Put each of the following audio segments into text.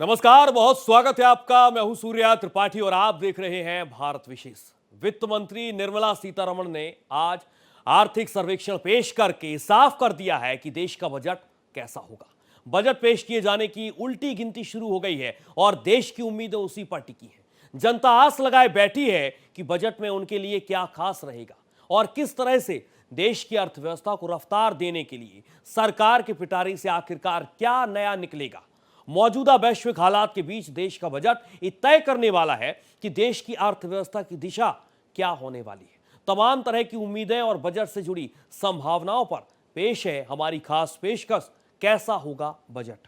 नमस्कार, बहुत स्वागत है आपका। मैं हूं सूर्या त्रिपाठी और आप देख रहे हैं भारत विशेष। वित्त मंत्री निर्मला सीतारमण ने आज आर्थिक सर्वेक्षण पेश करके साफ कर दिया है कि देश का बजट कैसा होगा। बजट पेश किए जाने की उल्टी गिनती शुरू हो गई है और देश की उम्मीदें उसी पर टिकी हैं। जनता आस लगाए बैठी है कि बजट में उनके लिए क्या खास रहेगा और किस तरह से देश की अर्थव्यवस्था को रफ्तार देने के लिए सरकार की पिटारी से आखिरकार क्या नया निकलेगा। मौजूदा वैश्विक हालात के बीच देश का बजट ये तय करने वाला है कि देश की अर्थव्यवस्था की दिशा क्या होने वाली है। तमाम तरह की उम्मीदें और बजट से जुड़ी संभावनाओं पर पेश है हमारी खास पेशकश, कैसा होगा बजट।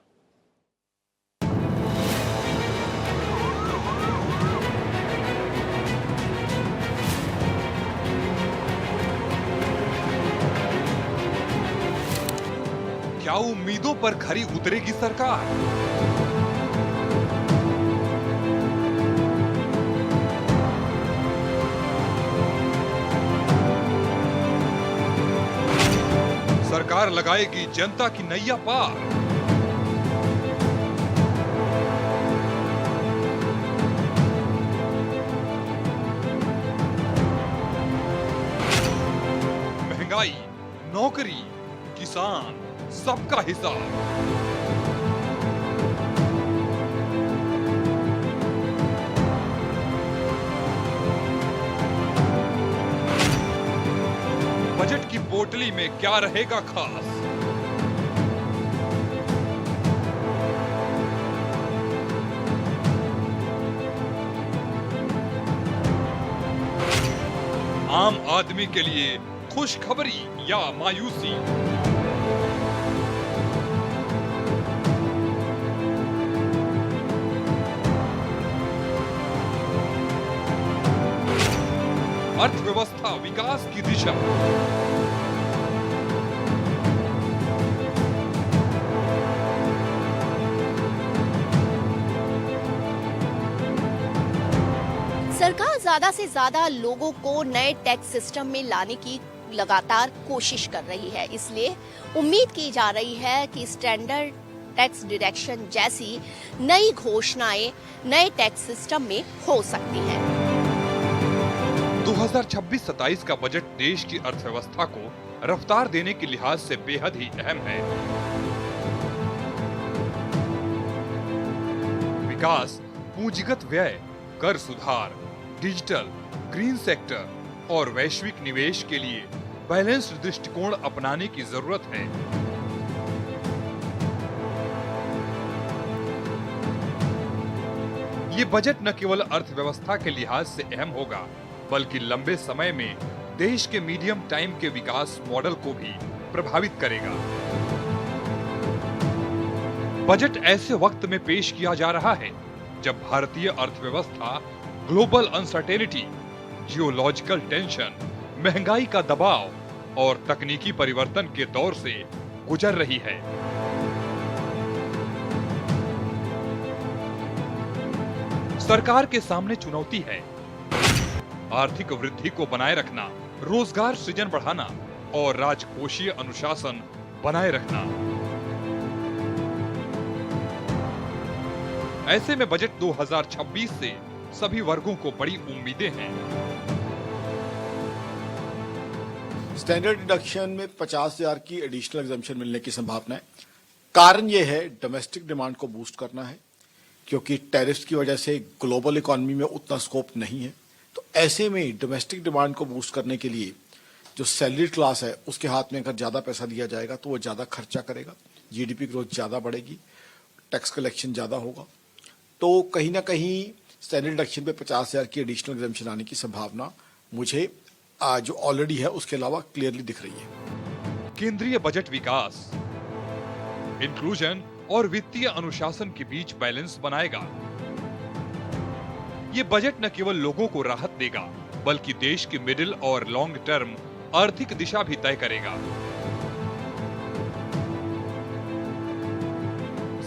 क्या उम्मीदों पर खरी उतरेगी सरकार? सरकार लगाएगी जनता की नैया पार। महंगाई, नौकरी, किसान, सबका हिसाब। बजट की पोटली में क्या रहेगा खास? आम आदमी के लिए खुशखबरी या मायूसी? अर्थव्यवस्था विकास की दिशा। सरकार ज्यादा से ज्यादा लोगों को नए टैक्स सिस्टम में लाने की लगातार कोशिश कर रही है। इसलिए उम्मीद की जा रही है कि स्टैंडर्ड टैक्स डिडक्शन जैसी नई घोषणाएं नए टैक्स सिस्टम में हो सकती हैं। 2026-27 का बजट देश की अर्थव्यवस्था को रफ्तार देने के लिहाज से बेहद ही अहम है। विकास, पूंजीगत व्यय, कर सुधार, डिजिटल, ग्रीन सेक्टर और वैश्विक निवेश के लिए बैलेंस्ड दृष्टिकोण अपनाने की जरूरत है। ये बजट न केवल अर्थव्यवस्था के लिहाज से अहम होगा, बल्कि लंबे समय में देश के मीडियम टाइम के विकास मॉडल को भी प्रभावित करेगा। बजट ऐसे वक्त में पेश किया जा रहा है जब भारतीय अर्थव्यवस्था ग्लोबल अनसर्टेनिटी, जियोलॉजिकल टेंशन, महंगाई का दबाव और तकनीकी परिवर्तन के दौर से गुजर रही है। सरकार के सामने चुनौती है आर्थिक वृद्धि को बनाए रखना, रोजगार सृजन बढ़ाना और राजकोषीय अनुशासन बनाए रखना। ऐसे में बजट 2026 से सभी वर्गों को बड़ी उम्मीदें हैं। स्टैंडर्ड डिडक्शन में 50,000 की एडिशनल एग्जम्पशन मिलने की संभावना है। कारण यह है डोमेस्टिक डिमांड को बूस्ट करना है, क्योंकि टैरिफ्स की वजह से ग्लोबल इकोनॉमी में उतना स्कोप नहीं है। तो ऐसे में डोमेस्टिक डिमांड को बूस्ट करने के लिए जो सैलरी क्लास है उसके हाथ में अगर ज्यादा पैसा दिया जाएगा तो वो ज्यादा खर्चा करेगा, जीडीपी ग्रोथ ज्यादा बढ़ेगी, टैक्स कलेक्शन ज्यादा होगा। तो कहीं ना कहीं स्टैंडर्ड डिडक्शन पे 50,000 की एडिशनल एग्जम्पशन आने की संभावना मुझे जो ऑलरेडी है उसके अलावा क्लियरली दिख रही है। केंद्रीय बजट विकास, इंक्लूजन और वित्तीय अनुशासन के बीच बैलेंस बनाएगा। ये बजट न केवल लोगों को राहत देगा, बल्कि देश की मिडिल और लॉन्ग टर्म आर्थिक दिशा भी तय करेगा।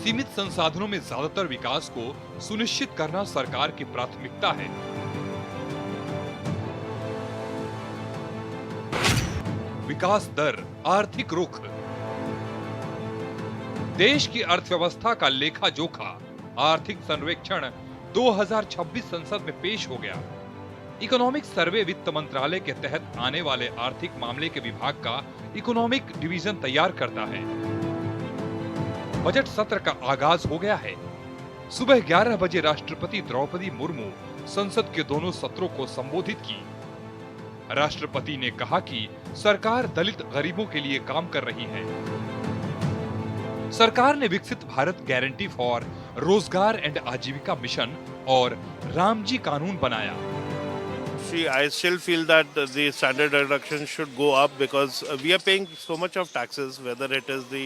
सीमित संसाधनों में ज्यादातर विकास को सुनिश्चित करना सरकार की प्राथमिकता है। विकास दर, आर्थिक रुख। देश की अर्थव्यवस्था का लेखा जोखा आर्थिक सर्वेक्षण 2026 संसद में पेश हो गया। इकोनॉमिक सर्वे वित्त मंत्रालय के तहत आने वाले आर्थिक मामले के विभाग का इकोनॉमिक डिवीजन तैयार करता है। बजट सत्र का आगाज हो गया है। सुबह 11 बजे राष्ट्रपति द्रौपदी मुर्मू संसद के दोनों सत्रों को संबोधित की। राष्ट्रपति ने कहा कि सरकार दलित गरीबों के लिए काम कर रही है। सरकार ने विकसित भारत गारंटी फॉर रोजगार एंड आजीविका मिशन और रामजी कानून बनाया। See, I still feel that the standard deduction should go up because we are paying so much of taxes, whether it is the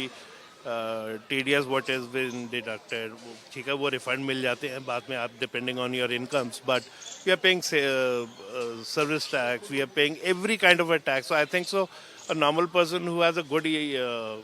TDS what has been deducted, ठीक है वो refund मिल जाते हैं बाद में आप depending on your incomes, but we are paying service tax, we are paying every kind of a tax. So I think so a normal person who has a good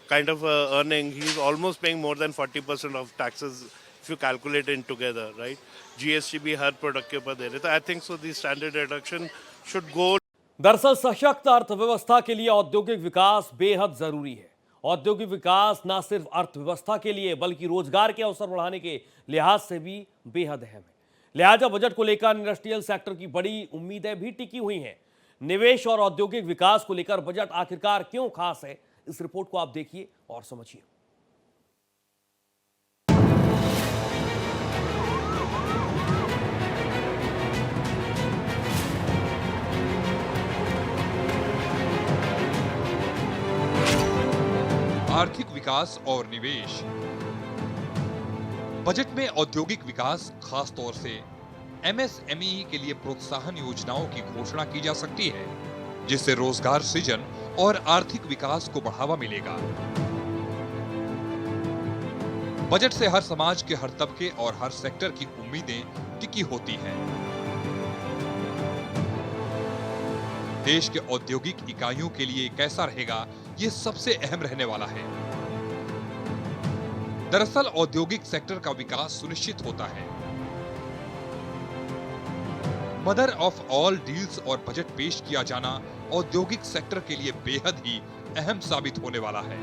kind of earning, he is almost paying more than 40% of taxes if you calculate it together, right? GST भी हर product के ऊपर दे रहे, तो I think so the standard deduction should go. दरअसल सशक्त अर्थव्यवस्था के लिए औद्योगिक विकास बेहद जरूरी है। औद्योगिक विकास न सिर्फ अर्थव्यवस्था के लिए बल्कि रोजगार के अवसर बढ़ाने के लिहाज से भी बेहद अहम है। लिहाजा बजट को लेकर इंडस्ट्रियल सेक्टर की बड़ी उम्मीदें भी टिकी हुई हैं। निवेश और औद्योगिक विकास को लेकर बजट आखिरकार क्यों खास है, इस रिपोर्ट को आप देखिए और समझिए। आर्थिक विकास और निवेश। बजट में औद्योगिक विकास, खास तौर से MSME के लिए प्रोत्साहन योजनाओं की घोषणा की जा सकती है, जिससे रोजगार सृजन और आर्थिक विकास को बढ़ावा मिलेगा। बजट से हर समाज के हर तबके और हर सेक्टर की उम्मीदें टिकी होती हैं। देश के औद्योगिक इकाइयों के लिए कैसा रहेगा, ये सबसे अहम रहने वाला है। दरअसल औद्योगिक सेक्टर का विकास सुनिश्चित होता है। मदर ऑफ ऑल डील्स और बजट पेश किया जाना औद्योगिक सेक्टर के लिए बेहद ही अहम साबित होने वाला है।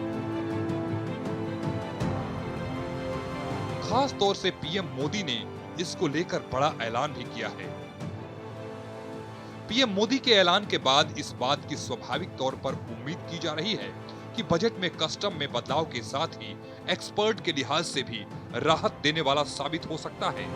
खास तौर से पीएम मोदी ने इसको लेकर बड़ा ऐलान भी किया है। पीएम मोदी के ऐलान के बाद इस बात की स्वाभाविक तौर पर उम्मीद की जा रही है कि बजट में कस्टम में बदलाव के साथ ही एक्सपर्ट के लिहाज से भी राहत देने वाला साबित हो सकता है।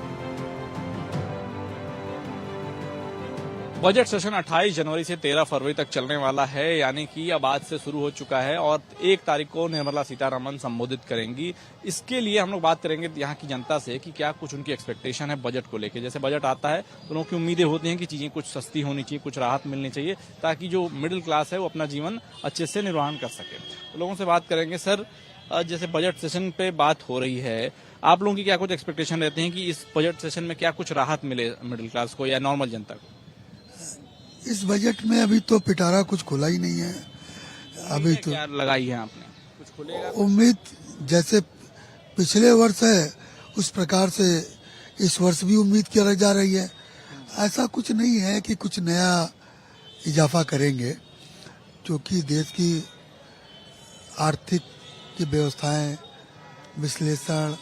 बजट सेशन 28 जनवरी से 13 फरवरी तक चलने वाला है, यानी कि अब आज से शुरू हो चुका है और 1 तारीख को निर्मला सीतारमण संबोधित करेंगी। इसके लिए हम लोग बात करेंगे यहाँ की जनता से कि क्या कुछ उनकी एक्सपेक्टेशन है बजट को लेकर। जैसे बजट आता है तो लोगों की उम्मीदें होती हैं कि चीजें कुछ सस्ती होनी चाहिए, कुछ राहत मिलनी चाहिए, ताकि जो मिडिल क्लास है वो अपना जीवन अच्छे से निर्वहन कर सके। तो लोगों से बात करेंगे। सर, जैसे बजट सेशन पे बात हो रही है, आप लोगों की क्या कुछ एक्सपेक्टेशन रहते हैं कि इस बजट सेशन में क्या कुछ राहत मिले मिडिल क्लास को या नॉर्मल जनता को? इस बजट में अभी तो पिटारा कुछ खुला ही नहीं है। अभी तो क्या लगाई है आपने? कुछ खुलेगा? उम्मीद जैसे पिछले वर्ष है उस प्रकार से इस वर्ष भी उम्मीद की जा रही है। ऐसा कुछ नहीं है कि कुछ नया इजाफा करेंगे, क्योंकि देश की आर्थिक की व्यवस्थाएं, विश्लेषण,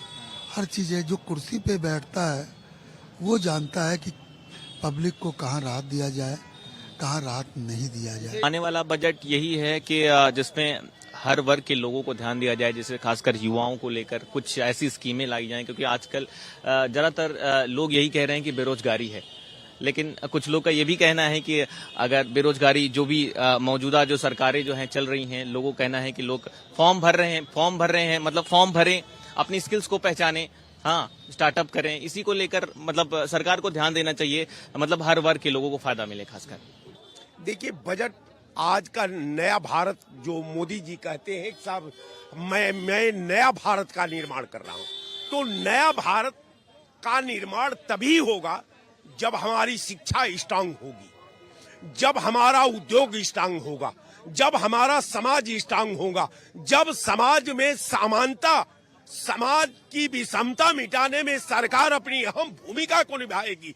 हर चीजें जो कुर्सी पे बैठता है वो जानता है कि पब्लिक को कहाँ राहत दिया जाए, कहाँ राहत नहीं दिया जाए। आने वाला बजट यही है कि जिसमें हर वर्ग के लोगों को ध्यान दिया जाए, जैसे खासकर युवाओं को लेकर कुछ ऐसी स्कीमें लाई जाएं, क्योंकि आजकल ज्यादातर लोग यही कह रहे हैं कि बेरोजगारी है, लेकिन कुछ लोग का ये भी कहना है कि अगर बेरोजगारी जो भी मौजूदा जो सरकारें जो हैं चल रही हैं, लोगों का कहना है कि लोग फॉर्म भर रहे हैं, मतलब फॉर्म भरें, अपनी स्किल्स को पहचानें, हाँ स्टार्टअप करें। इसी को लेकर मतलब सरकार को ध्यान देना चाहिए, मतलब हर वर्ग के लोगों को फायदा मिले। खासकर देखिए, बजट आज का नया भारत जो मोदी जी कहते हैं साहब, मैं नया भारत का निर्माण कर रहा हूं, तो नया भारत का निर्माण तभी होगा जब हमारी शिक्षा स्ट्रांग होगी, जब हमारा उद्योग स्ट्रांग होगा, जब हमारा समाज स्ट्रांग होगा, जब समाज में समानता, समाज की विषमता मिटाने में सरकार अपनी अहम भूमिका को निभाएगी,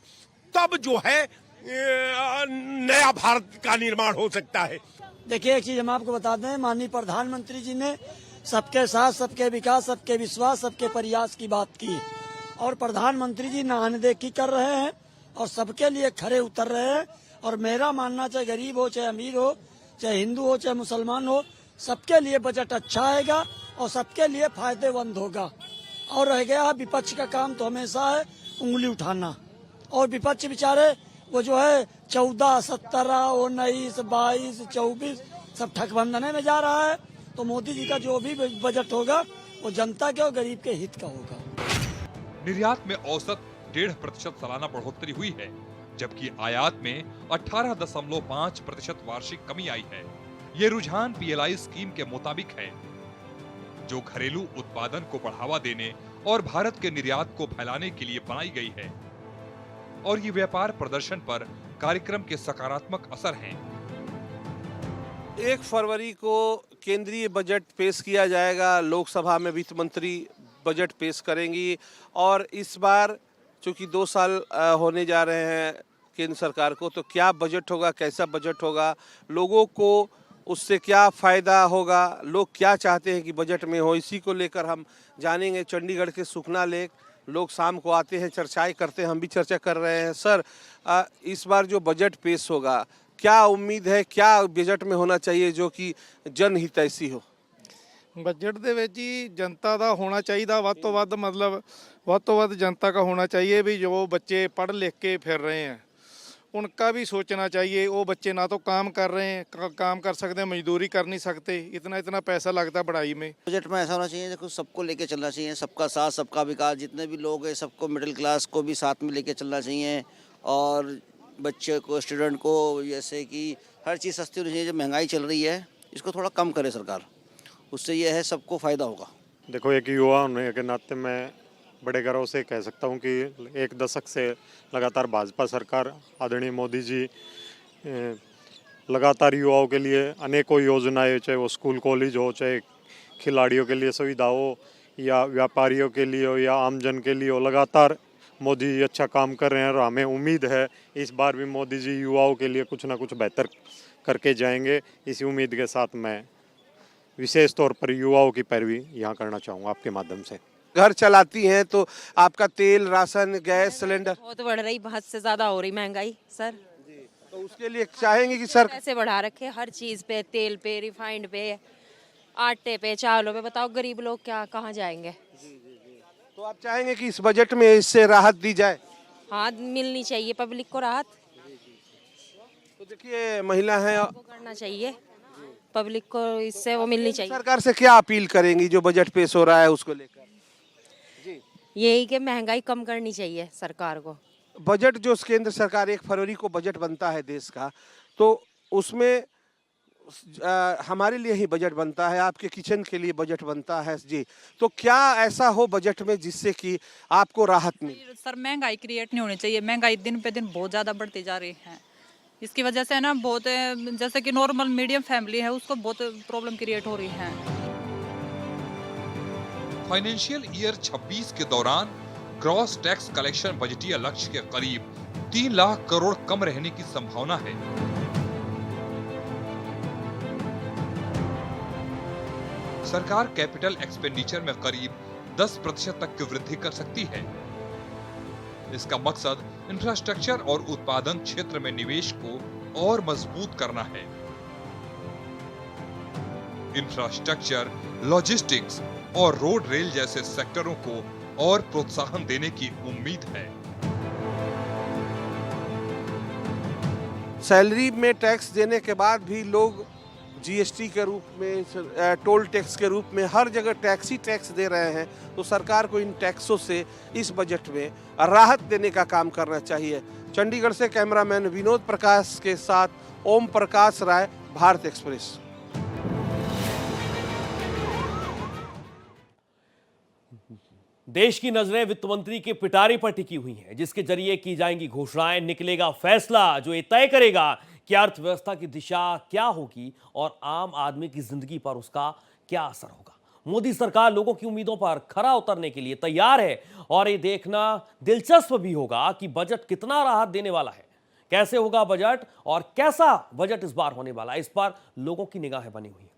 तब जो है नया भारत का निर्माण हो सकता है। देखिए, एक चीज हम आपको बता दें, माननीय प्रधानमंत्री जी ने सबके साथ, सबके विकास, सबके विश्वास, सबके प्रयास की बात की, और प्रधानमंत्री जी नहाने देखी कर रहे हैं और सबके लिए खरे उतर रहे हैं। और मेरा मानना, चाहे गरीब हो, चाहे अमीर हो, चाहे हिंदू हो, चाहे मुसलमान हो, सबके लिए बजट अच्छा आएगा और सबके लिए फायदेमंद होगा। और रह गया विपक्ष का काम तो हमेशा है उंगली उठाना, और विपक्ष बेचारे वो जो है 14, 17, 19, 22, 24 सब ठगबंधने में जा रहा है। तो मोदी जी का जो भी बजट होगा वो जनता के और गरीब के हित का होगा। निर्यात में औसत 1.5% सालाना बढ़ोतरी हुई है, जबकि आयात में 18.5% वार्षिक कमी आई है। ये रुझान PLI स्कीम के मुताबिक है, जो घरेलू उत्पादन को बढ़ावा देने और भारत के निर्यात को फैलाने के लिए बनाई गई है। और ये व्यापार प्रदर्शन पर कार्यक्रम के सकारात्मक असर हैं। 1 फरवरी को केंद्रीय बजट पेश किया जाएगा, लोकसभा में वित्त मंत्री बजट पेश करेंगी। और इस बार चूंकि 2 साल होने जा रहे हैं केंद्र सरकार को, तो क्या बजट होगा, कैसा बजट होगा, लोगों को उससे क्या फायदा होगा, लोग क्या चाहते हैं कि बजट में हो, इसी को लेकर हम जानेंगे। चंडीगढ़ के सुखना लेक लोग शाम को आते हैं, चर्चाएं करते हैं, हम भी चर्चा कर रहे हैं। सर, इस बार जो बजट पेश होगा, क्या उम्मीद है, क्या बजट में होना चाहिए जो कि जनहितैषी हो? बजट ਦੇ ਵਿੱਚ ਹੀ जनता ਦਾ ਹੋਣਾ ਚਾਹੀਦਾ ਵੱਧ ਤੋਂ ਵੱਧ, मतलब ਵੱਧ ਤੋਂ ਵੱਧ जनता का होना चाहिए भी। जो बच्चे पढ़ लिख के फिर रहे हैं उनका भी सोचना चाहिए। वो बच्चे ना तो काम कर रहे हैं, काम कर सकते हैं, मजदूरी कर नहीं सकते, इतना पैसा लगता है पढ़ाई में। बजट में ऐसा होना चाहिए, देखो सबको लेके चलना चाहिए, सबका साथ सबका विकास। जितने भी लोग हैं सबको, मिडिल क्लास को भी साथ में लेके चलना चाहिए। और बच्चे को, स्टूडेंट को, जैसे कि हर चीज़ सस्ती होनी चाहिए। जो महंगाई चल रही है इसको थोड़ा कम करे सरकार, उससे यह है सबको फ़ायदा होगा। देखो, एक युवा होने के नाते मैं बड़े गर्व से कह सकता हूं कि 1 दशक से लगातार भाजपा सरकार, आदरणीय मोदी जी लगातार युवाओं के लिए अनेकों योजनाएं, चाहे वो स्कूल कॉलेज हो, चाहे खिलाड़ियों के लिए सुविधा हो, या व्यापारियों के लिए हो, या आमजन के लिए हो, लगातार मोदी जी अच्छा काम कर रहे हैं। और हमें उम्मीद है इस बार भी मोदी जी युवाओं के लिए कुछ ना कुछ बेहतर करके जाएंगे। इसी उम्मीद के साथ मैं विशेष तौर पर युवाओं की पैरवी यहाँ करना चाहूँगा आपके माध्यम से। घर चलाती हैं तो आपका तेल, राशन, गैस सिलेंडर बहुत बढ़ रही, बहुत से ज्यादा हो रही महंगाई सर। तो उसके लिए चाहेंगे कि सर पैसे बढ़ा रखे हर चीज पे, तेल पे, रिफाइंड पे, आटे पे, चावलों पे। बताओ गरीब लोग क्या कहाँ जाएंगे? तो आप चाहेंगे कि इस बजट में इससे राहत दी जाए? हाँ, मिलनी चाहिए पब्लिक को राहत। तो देखिए, महिला है, करना चाहिए पब्लिक को, इससे वो मिलनी चाहिए। सरकार से क्या अपील करेंगी जो बजट पेश हो रहा है उसको लेकर? यही कि महंगाई कम करनी चाहिए सरकार को। बजट जो केंद्र सरकार 1 फरवरी को बजट बनता है देश का, तो उसमें हमारे लिए ही बजट बनता है, आपके किचन के लिए बजट बनता है जी। तो क्या ऐसा हो बजट में जिससे कि आपको राहत मिले? सर, महंगाई क्रिएट नहीं होनी चाहिए। महंगाई दिन पे दिन बहुत ज़्यादा बढ़ती जा रही है। इसकी वजह से ना बहुत, जैसे कि नॉर्मल मीडियम फैमिली है उसको बहुत प्रॉब्लम क्रिएट हो रही है। फाइनेंशियल ईयर 26 के दौरान ग्रॉस टैक्स कलेक्शन बजटीय लक्ष्य के करीब 3 लाख करोड़ कम रहने की संभावना है। सरकार कैपिटल एक्सपेंडिचर में करीब 10% तक की वृद्धि कर सकती है। इसका मकसद इंफ्रास्ट्रक्चर और उत्पादन क्षेत्र में निवेश को और मजबूत करना है। इंफ्रास्ट्रक्चर, लॉजिस्टिक्स और रोड रेल जैसे सेक्टरों को और प्रोत्साहन देने की उम्मीद है। सैलरी में टैक्स देने के बाद भी लोग GST के रूप में, टोल टैक्स के रूप में हर जगह टैक्स ही टैक्स दे रहे हैं। तो सरकार को इन टैक्सों से इस बजट में राहत देने का काम करना चाहिए। चंडीगढ़ से कैमरामैन विनोद प्रकाश के साथ ओम प्रकाश राय, भारत एक्सप्रेस। देश की नजरें वित्त मंत्री के पिटारे पर टिकी हुई हैं, जिसके जरिए की जाएंगी घोषणाएं, निकलेगा फैसला जो ये तय करेगा कि अर्थव्यवस्था की दिशा क्या होगी और आम आदमी की जिंदगी पर उसका क्या असर होगा। मोदी सरकार लोगों की उम्मीदों पर खरा उतरने के लिए तैयार है और ये देखना दिलचस्प भी होगा कि बजट कितना राहत देने वाला है, कैसे होगा बजट और कैसा बजट इस बार होने वाला है। इस पर लोगों की निगाहें बनी हुई है।